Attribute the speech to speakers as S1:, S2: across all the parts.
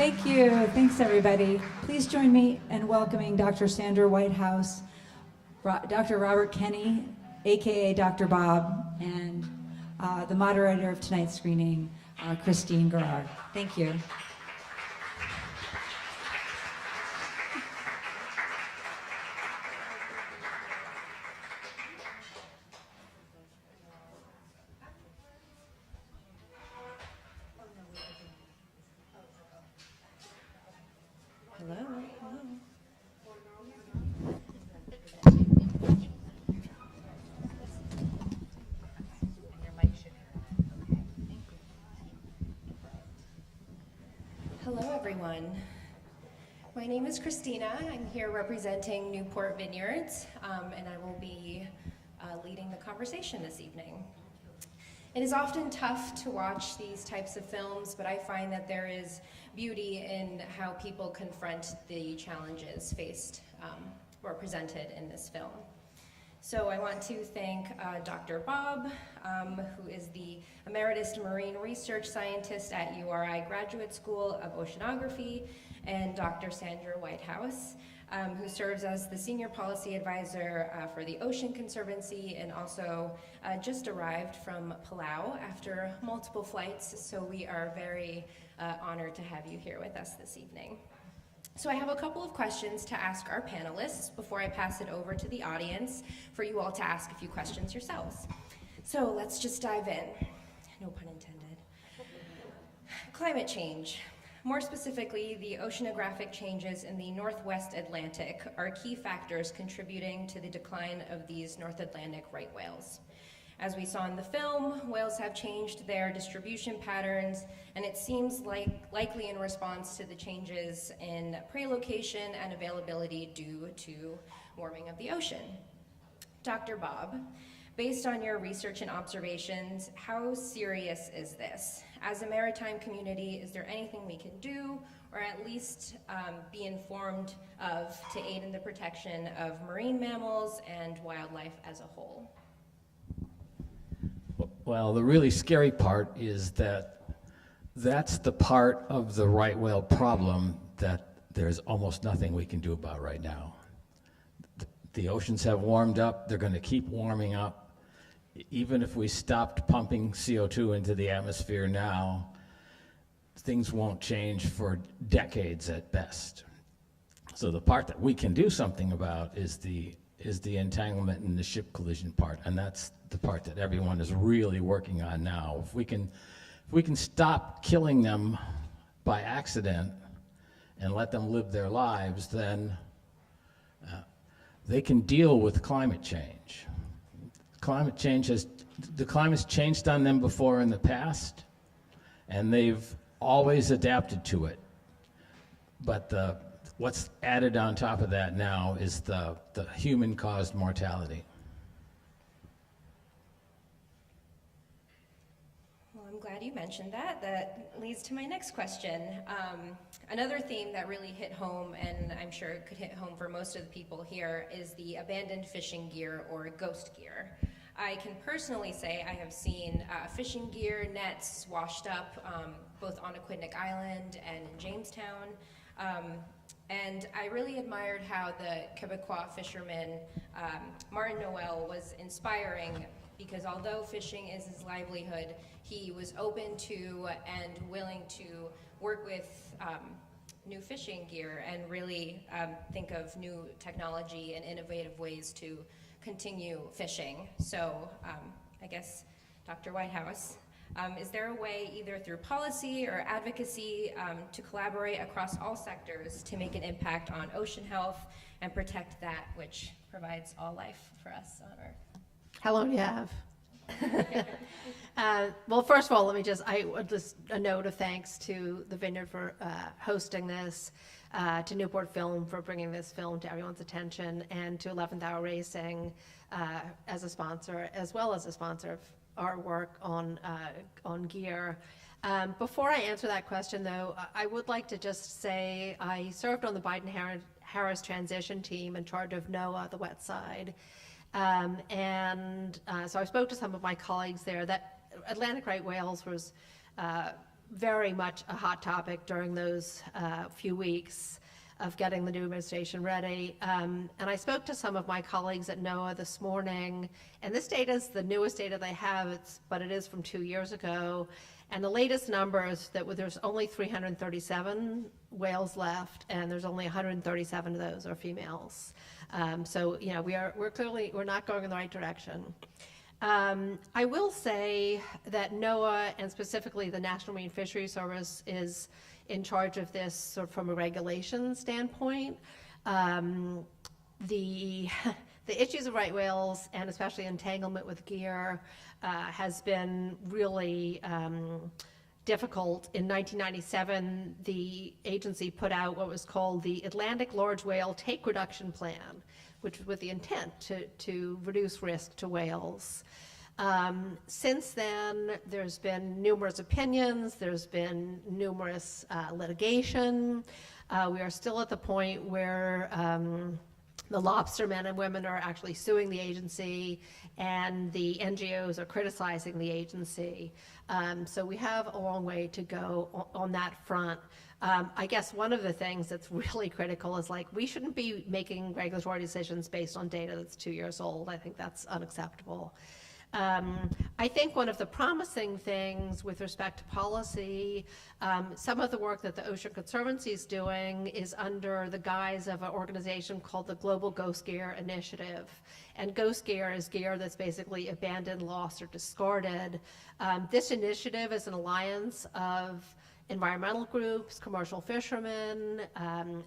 S1: Thank you. Thanks, everybody. Please join me in welcoming Dr. Sandra Whitehouse, Dr. Robert Kenny, aka Dr. Bob, and the moderator of tonight's screening, Christine Gerard. Thank you.
S2: Hello. Hello, everyone. My name is Christina. I'm here representing Newport Vineyards, and I will be leading the conversation this evening. It is often tough to watch these types of films, but I find that there is beauty in how people confront the challenges faced or presented in this film. So I want to thank Dr. Bob, who is the Emeritus Marine Research Scientist at URI Graduate School of Oceanography, and Dr. Sandra Whitehouse, who serves as the Senior Policy Advisor for the Ocean Conservancy and also just arrived from Palau after multiple flights, so we are very honored to have you here with us this evening. So I have a couple of questions to ask our panelists before I pass it over to the audience for you all to ask a few questions yourselves. So let's just dive in. No pun intended. Climate change. More specifically, the oceanographic changes in the Northwest Atlantic are key factors contributing to the decline of these North Atlantic right whales. As we saw in the film, whales have changed their distribution patterns, and it seems likely in response to the changes in prey location and availability due to warming of the ocean. Dr. Bob, based on your research and observations, how serious is this? As a maritime community, is there anything we can do, or at least be informed of, to aid in the protection of marine mammals and wildlife as a whole?
S3: Well, the really scary part is that that's the part of the right whale problem that there's almost nothing we can do about right now. The oceans have warmed up, they're going to keep warming up. Even if we stopped pumping CO2 into the atmosphere now, things won't change for decades at best. So the part that we can do something about is the entanglement in the ship collision part, and that's the part that everyone is really working on now. If we can stop killing them by accident and let them live their lives, then they can deal with climate change. The climate's changed on them before in the past, and they've always adapted to it. But what's added on top of that now is the human-caused mortality.
S2: Well, I'm glad you mentioned that. That leads to my next question. Another theme that really hit home, and I'm sure it could hit home for most of the people here, is the abandoned fishing gear or ghost gear. I can personally say I have seen fishing gear, nets washed up both on Aquidneck Island and in Jamestown. And I really admired how the Quebecois fisherman, Martin Noel, was inspiring, because although fishing is his livelihood, he was open to and willing to work with new fishing gear and really think of new technology and innovative ways to continue fishing. So I guess, Dr. Whitehouse, is there a way, either through policy or advocacy, to collaborate across all sectors to make an impact on ocean health and protect that which provides all life for us on Earth?
S4: How long do you have? Well, first of all, a note of thanks to the Vineyard for hosting this, to Newport Film for bringing this film to everyone's attention, and to 11th Hour Racing as a sponsor, as well as a sponsor of our work on gear. Before I answer that question, though, I would like to just say I served on the Biden-Harris transition team in charge of NOAA, the wet side. So I spoke to some of my colleagues there that Atlantic right whales was very much a hot topic during those few weeks of getting the new administration ready. And I spoke to some of my colleagues at NOAA this morning, and this data is the newest data they have, but it is from 2 years ago. And the latest number is that there's only 337 whales left, and there's only 137 of those are females. So we're not going in the right direction. I will say that NOAA, and specifically the National Marine Fisheries Service, is in charge of this sort of from a regulation standpoint. The issues of right whales, and especially entanglement with gear, has been really difficult. In 1997, the agency put out what was called the Atlantic Large Whale Take Reduction Plan, which was with the intent to reduce risk to whales. Since then, there's been numerous opinions, there's been numerous litigation. We are still at the point where the lobster men and women are actually suing the agency, and the NGOs are criticizing the agency. So we have a long way to go on that front. I guess one of the things that's really critical is, like, we shouldn't be making regulatory decisions based on data that's 2 years old. I think that's unacceptable. I think one of the promising things with respect to policy, some of the work that the Ocean Conservancy is doing is under the guise of an organization called the Global Ghost Gear Initiative. And ghost gear is gear that's basically abandoned, lost, or discarded. This initiative is an alliance of environmental groups, commercial fishermen,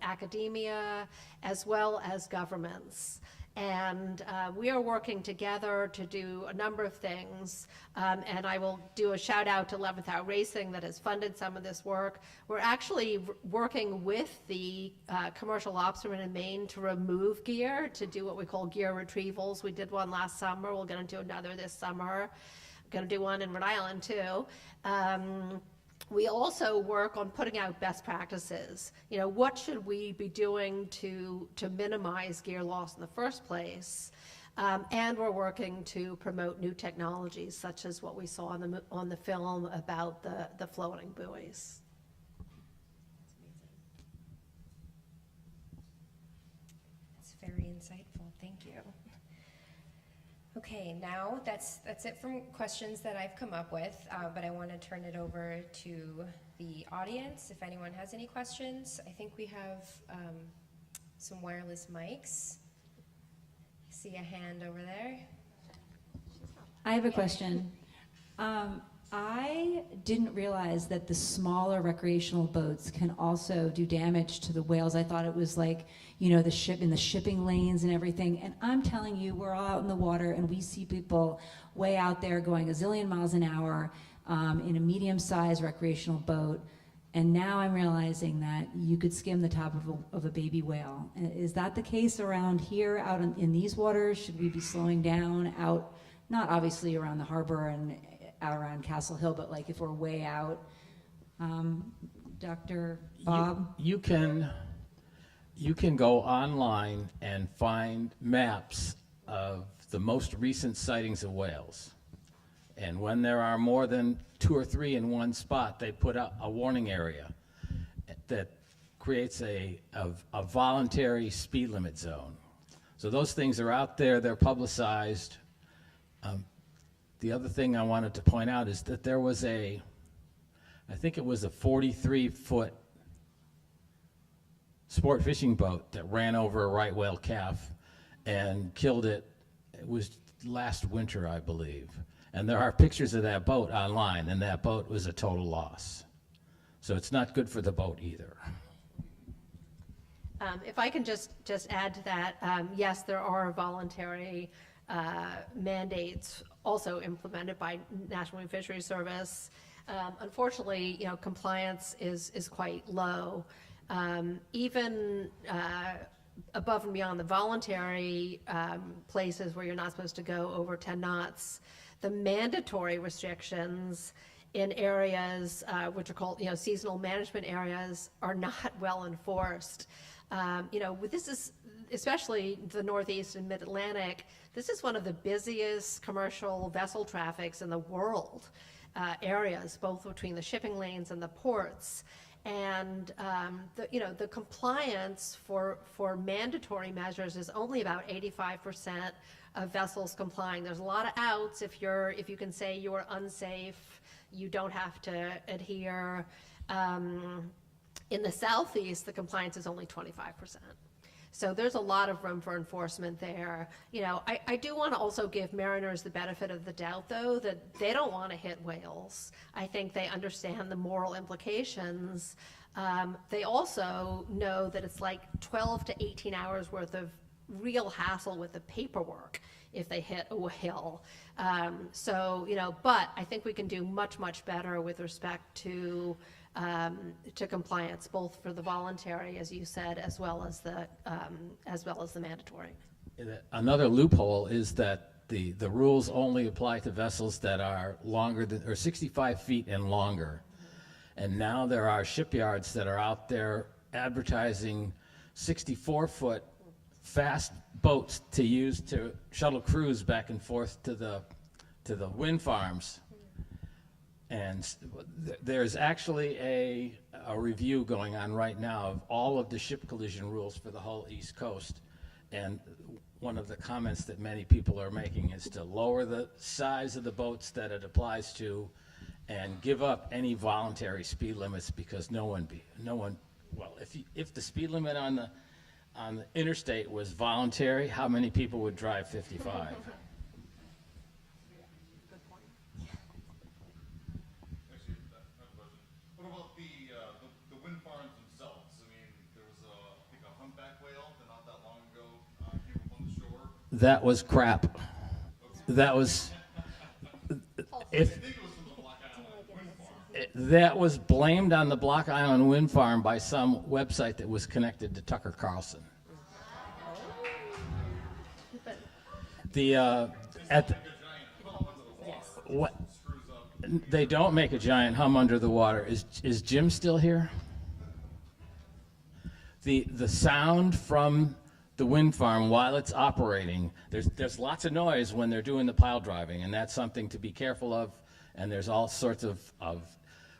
S4: academia, as well as governments. And we are working together to do a number of things. And I will do a shout out to 11th Hour Racing that has funded some of this work. We're actually working with the commercial lobstermen in Maine to remove gear, to do what we call gear retrievals. We did one last summer. We're going to do another this summer. Going to do one in Rhode Island too. We also work on putting out best practices. You know, what should we be doing to minimize gear loss in the first place? And we're working to promote new technologies, such as what we saw on the film about the floating buoys.
S2: That's very insightful. Thank you. Okay, now that's it from questions that I've come up with, but I want to turn it over to the audience if anyone has any questions. I think we have some wireless mics. I see a hand over there.
S1: I have a question. I didn't realize that the smaller recreational boats can also do damage to the whales. I thought it was like, you know, the shipping lanes and everything. And I'm telling you, we're all out in the water and we see people way out there going a zillion miles an hour in a medium-sized recreational boat. And now I'm realizing that you could skim the top of a baby whale. Is that the case around here, out in these waters? Should we be slowing down out, not obviously around the harbor and out around Castle Hill, but like if we're way out? Dr. Bob?
S3: You can go online and find maps of the most recent sightings of whales. And when there are more than 2 or 3 in one spot, they put out a warning area that creates a voluntary speed limit zone. So those things are out there, they're publicized. The other thing I wanted to point out is that there was I think it was a 43-foot sport fishing boat that ran over a right whale calf and killed it. It was last winter, I believe. And there are pictures of that boat online, and that boat was a total loss. So it's not good for the boat either.
S4: If I can just add to that, yes, there are voluntary mandates also implemented by National Marine Fisheries Service. Unfortunately, you know, compliance is quite low. Even above and beyond the voluntary places where you're not supposed to go over 10 knots, the mandatory restrictions in areas which are called, you know, seasonal management areas are not well enforced. You know, this is, especially the Northeast and Mid-Atlantic, this is one of the busiest commercial vessel traffics in the world. areas, both between the shipping lanes and the ports. And the compliance for mandatory measures is only about 85% of vessels complying. There's a lot of outs. If you can say you are unsafe, you don't have to adhere. In the Southeast, the compliance is only 25%. So there's a lot of room for enforcement there. I do want to also give mariners the benefit of the doubt, though, that they don't want to hit whales. I think they understand the moral implications. They also know that it's like 12 to 18 hours worth of real hassle with the paperwork if they hit a whale. But I think we can do much, much better with respect to compliance, both for the voluntary, as you said, as well as the mandatory.
S3: Another loophole is that the rules only apply to vessels that are longer than, or 65 feet and longer. And now there are shipyards that are out there advertising 64-foot fast boats to use to shuttle crews back and forth to the wind farms. And there's actually a review going on right now of all of the ship collision rules for the whole East Coast. And one of the comments that many people are making is to lower the size of the boats that it applies to and give up any voluntary speed limits, because if the speed limit on the interstate was voluntary, how many people would drive 55? That was crap. That was blamed on the Block Island Wind Farm by some website that was connected to Tucker Carlson. They don't make a giant hum under the water. Is Jim still here? The sound from the wind farm while it's operating, there's lots of noise when they're doing the pile driving, and that's something to be careful of. And there's all sorts of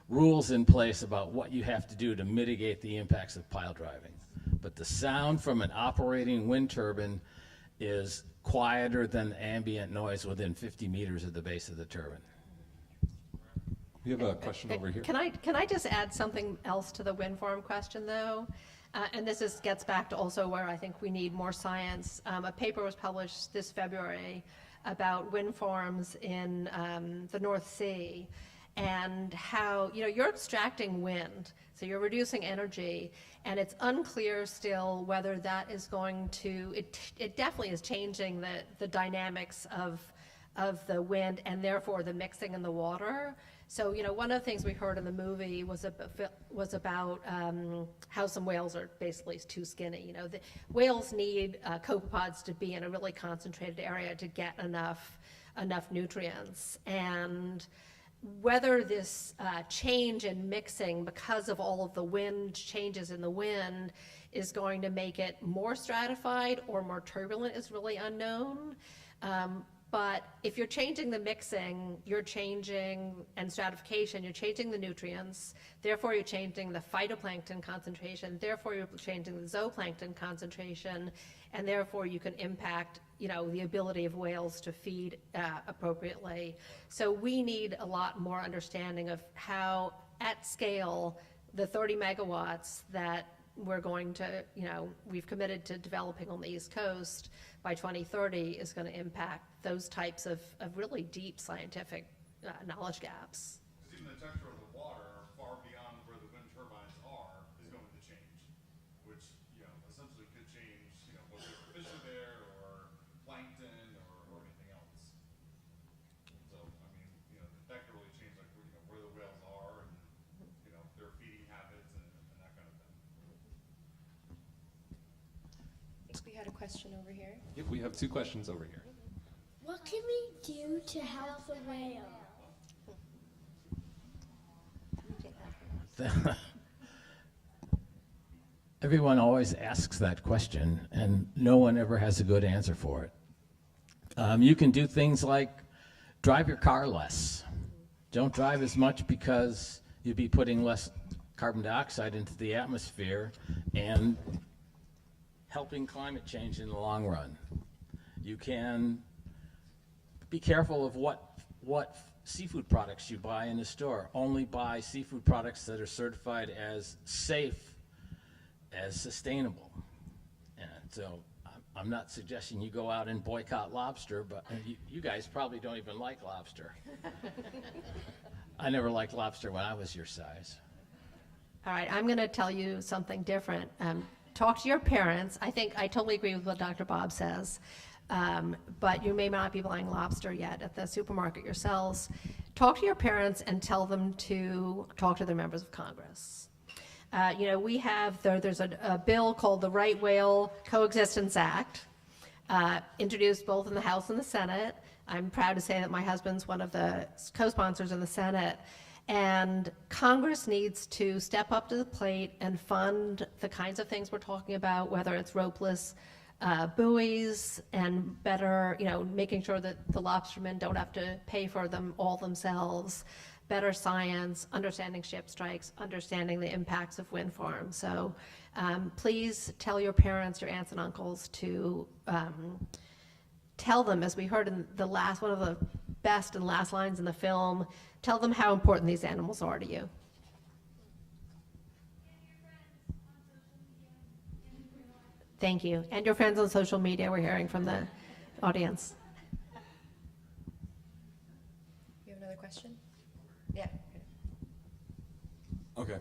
S3: rules in place about what you have to do to mitigate the impacts of pile driving. But the sound from an operating wind turbine is quieter than ambient noise within 50 meters of the base of the turbine.
S5: We have a question over here.
S4: Can I just add something else to the wind farm question, though? And this gets back to also where I think we need more science. A paper was published this February about wind farms in the North Sea, and how you're extracting wind, so you're reducing energy, and it's unclear still whether that is going to. It definitely is changing the dynamics of the wind, and therefore the mixing in the water. So, one of the things we heard in the movie was about how some whales are basically too skinny. The whales need copepods to be in a really concentrated area to get enough nutrients. And whether this change in mixing, because of all of the wind changes in the wind, is going to make it more stratified or more turbulent is really unknown. But if you're changing the mixing, and stratification, you're changing the nutrients, therefore you're changing the phytoplankton concentration, therefore you're changing the zooplankton concentration, and therefore you can impact, the ability of whales to feed appropriately. So we need a lot more understanding of how, at scale, the 30 megawatts that we're going to, we've committed to developing on the East Coast by 2030 is going to impact those types of really deep scientific knowledge gaps.
S6: Because even the texture of the water, far beyond where the wind turbines are, is going to change, which essentially could change whether fish are there or plankton or anything else. So that could really change where the whales are and their feeding habits and that kind of thing.
S2: We had a question over here.
S5: Yep, we have two questions over here.
S7: What can we do to help the whale?
S3: Everyone always asks that question, and no one ever has a good answer for it. You can do things like drive your car less. Don't drive as much because you'd be putting less carbon dioxide into the atmosphere and helping climate change in the long run. You can be careful of what seafood products you buy in the store. Only buy seafood products that are certified as safe, as sustainable. And so I'm not suggesting you go out and boycott lobster, but you guys probably don't even like lobster. I never liked lobster when I was your size.
S4: All right, I'm going to tell you something different. Talk to your parents. I totally agree with what Dr. Bob says, but you may not be buying lobster yet at the supermarket yourselves. Talk to your parents and tell them to talk to their members of Congress. We have, there's a bill called the Right Whale Coexistence Act, introduced both in the House and the Senate. I'm proud to say that my husband's one of the co-sponsors in the Senate. And Congress needs to step up to the plate and fund the kinds of things we're talking about, whether it's ropeless buoys and better, making sure that the lobstermen don't have to pay for them all themselves, better science, understanding ship strikes, understanding the impacts of wind farms. So please tell your parents, your aunts and uncles to tell them, as we heard in one of the best and last lines in the film, tell them how important these animals are to you. Thank you. And your friends on social media, we're hearing from the audience.
S2: You have another question? Yeah.
S6: Okay.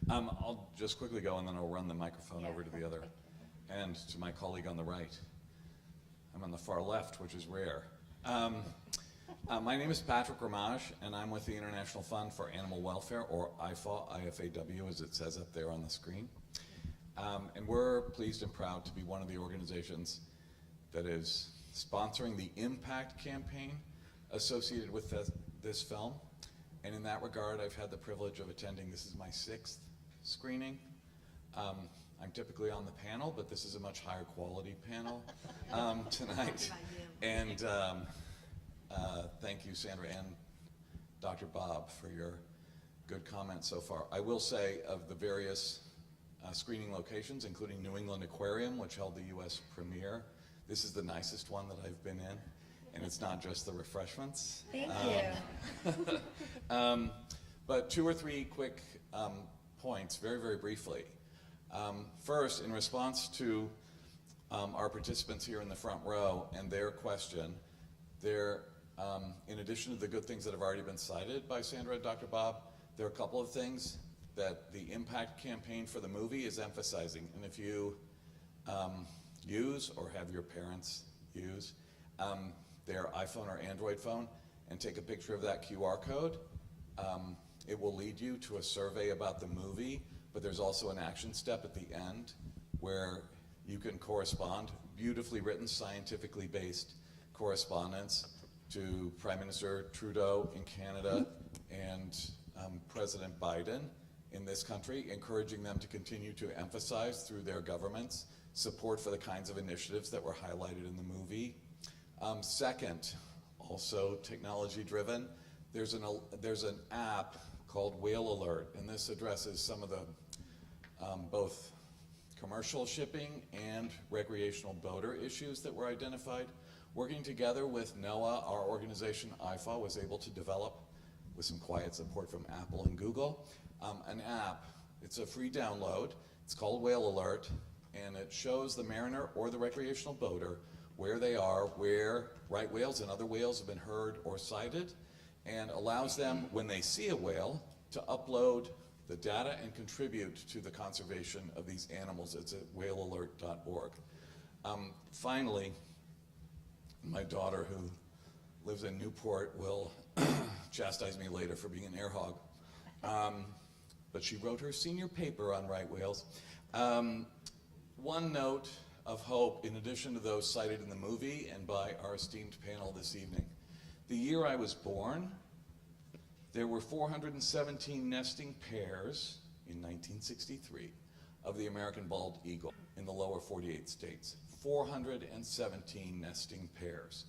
S6: I'll just quickly go and then I'll run the microphone over to the other end, to my colleague on the right. I'm on the far left, which is rare. My name is Patrick Ramage, and I'm with the International Fund for Animal Welfare, or IFAW, IFAW, as it says up there on the screen. And we're pleased and proud to be one of the organizations that is sponsoring the impact campaign associated with this film. And in that regard, I've had the privilege of attending. This is my 6th screening. I'm typically on the panel, but this is a much higher quality panel tonight. And thank you, Sandra and Dr. Bob, for your good comments so far. I will say, of the various screening locations, including New England Aquarium, which held the U.S. premiere, this is the nicest one that I've been in, and it's not just the refreshments.
S2: Thank you.
S6: But 2 or 3 quick points, very, very briefly. First, in response to our participants here in the front row and their question, in addition to the good things that have already been cited by Sandra and Dr. Bob, there are a couple of things that the impact campaign for the movie is emphasizing. And if you use or have your parents use their iPhone or Android phone and take a picture of that QR code, it will lead you to a survey about the movie, but there's also an action step at the end where you can correspond, beautifully written, scientifically based correspondence to Prime Minister Trudeau in Canada and President Biden in this country, encouraging them to continue to emphasize through their governments support for the kinds of initiatives that were highlighted in the movie. Second, also technology driven, there's an app called Whale Alert, and this addresses some of the both commercial shipping and recreational boater issues that were identified. Working together with NOAA, our organization IFAW was able to develop, with some quiet support from Apple and Google, an app. It's a free download. It's called Whale Alert, and it shows the mariner or the recreational boater where they are, where right whales and other whales have been heard or sighted, and allows them, when they see a whale, to upload the data and contribute to the conservation of these animals. It's at whalealert.org. Finally, my daughter, who lives in Newport, will chastise me later for being an air hog. But she wrote her senior paper on right whales. One note of hope, in addition to those cited in the movie and by our esteemed panel this evening. The year I was born, there were 417 nesting pairs in 1963 of the American bald eagle in the lower 48 states. 417 nesting pairs.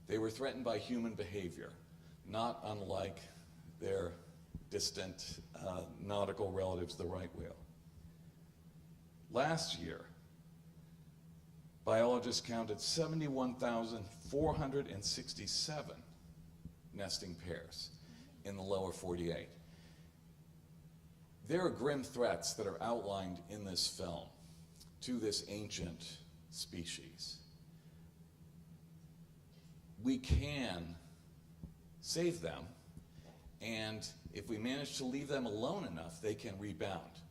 S6: They were threatened by human behavior, not unlike their distant nautical relatives, the right whale. Last year, biologists counted 71,467 nesting pairs in the lower 48. There are grim threats that are outlined in this film to this ancient species. We can save them, and if we manage to leave them alone enough, they can rebound.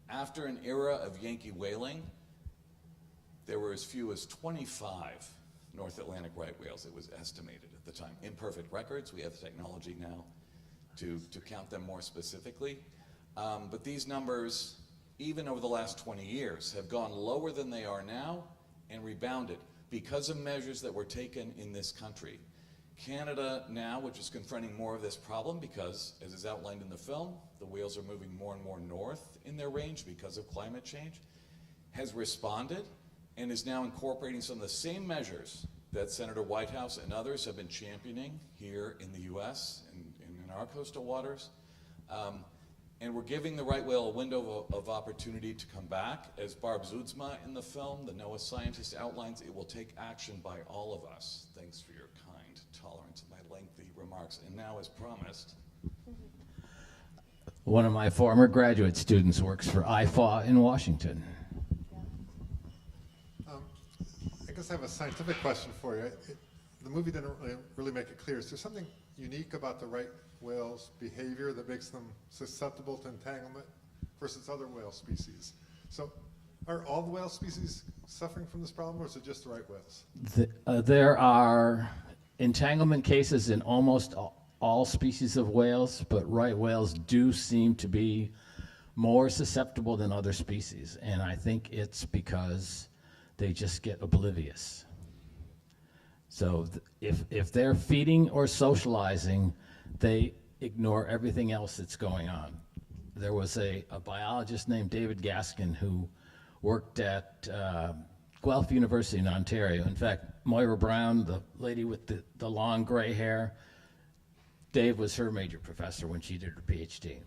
S6: After an era of Yankee whaling, there were as few as 25 North Atlantic right whales, it was estimated at the time. Imperfect records, we have the technology now to count them more specifically. But these numbers, even over the last 20 years, have gone lower than they are now and rebounded because of measures that were taken in this country. Canada now, which is confronting more of this problem because, as is outlined in the film, the whales are moving more and more north in their range because of climate change, has responded and is now incorporating some of the same measures that Senator Whitehouse and others have been championing here in the US and in our coastal waters. And we're giving the right whale a window of opportunity to come back. As Barb Zuidsma in the film, the NOAA scientist, outlines, it will take action by all of us. Thanks for your kind tolerance of my lengthy remarks. And now, as promised,
S3: One of my former graduate students works for IFAW in Washington.
S8: I guess I have a scientific question for you. The movie didn't really make it clear. Is there something unique about the right whale's behavior that makes them susceptible to entanglement versus other whale species? So are all the whale species suffering from this problem, or is it just the right whales?
S3: There are entanglement cases in almost all species of whales, but right whales do seem to be more susceptible than other species. And I think it's because they just get oblivious. So if they're feeding or socializing, they ignore everything else that's going on. There was a biologist named David Gaskin who worked at Guelph University in Ontario. In fact, Moira Brown, the lady with the long gray hair, Dave was her major professor when she did her PhD.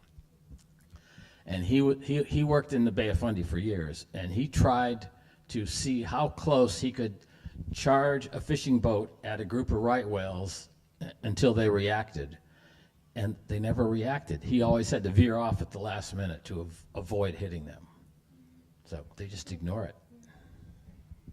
S3: And he worked in the Bay of Fundy for years, and he tried to see how close he could charge a fishing boat at a group of right whales until they reacted. And they never reacted. He always had to veer off at the last minute to avoid hitting them. So they just ignore it.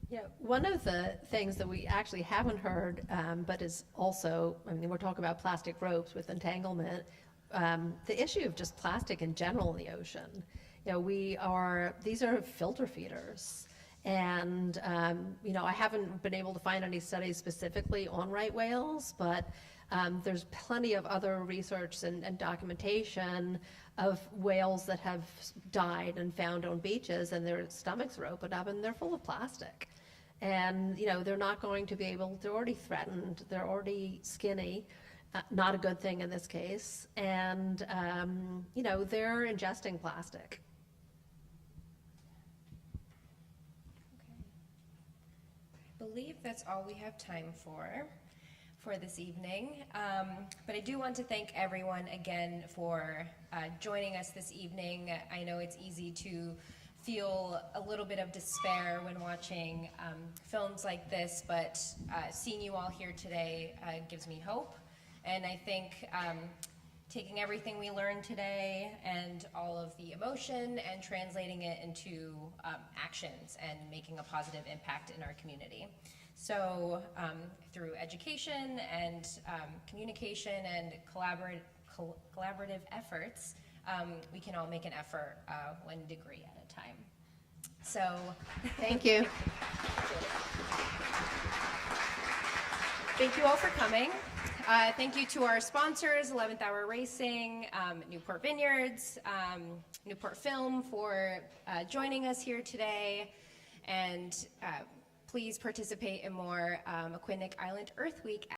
S4: Yeah, one of the things that we actually haven't heard, but is also, I mean, we're talking about plastic ropes with entanglement, the issue of just plastic in general in the ocean. You know, these are filter feeders. And, you know, I haven't been able to find any studies specifically on right whales, but there's plenty of other research and documentation of whales that have died and found on beaches, and their stomachs are opened up and they're full of plastic. And, you know, they're not going to be able, they're already threatened, they're already skinny, not a good thing in this case, and, you know, they're ingesting plastic.
S2: I believe that's all we have time for this evening. But I do want to thank everyone again for joining us this evening. I know it's easy to feel a little bit of despair when watching films like this, but seeing you all here today gives me hope. And I think taking everything we learned today and all of the emotion and translating it into actions and making a positive impact in our community. So through education and communication and collaborative efforts, we can all make an effort 1 degree at a time. So
S4: Thank you.
S2: thank you all for coming. Thank you to our sponsors, 11th Hour Racing, Newport Vineyards, Newport Film for joining us here today. And please participate in more Aquinic Island Earth Week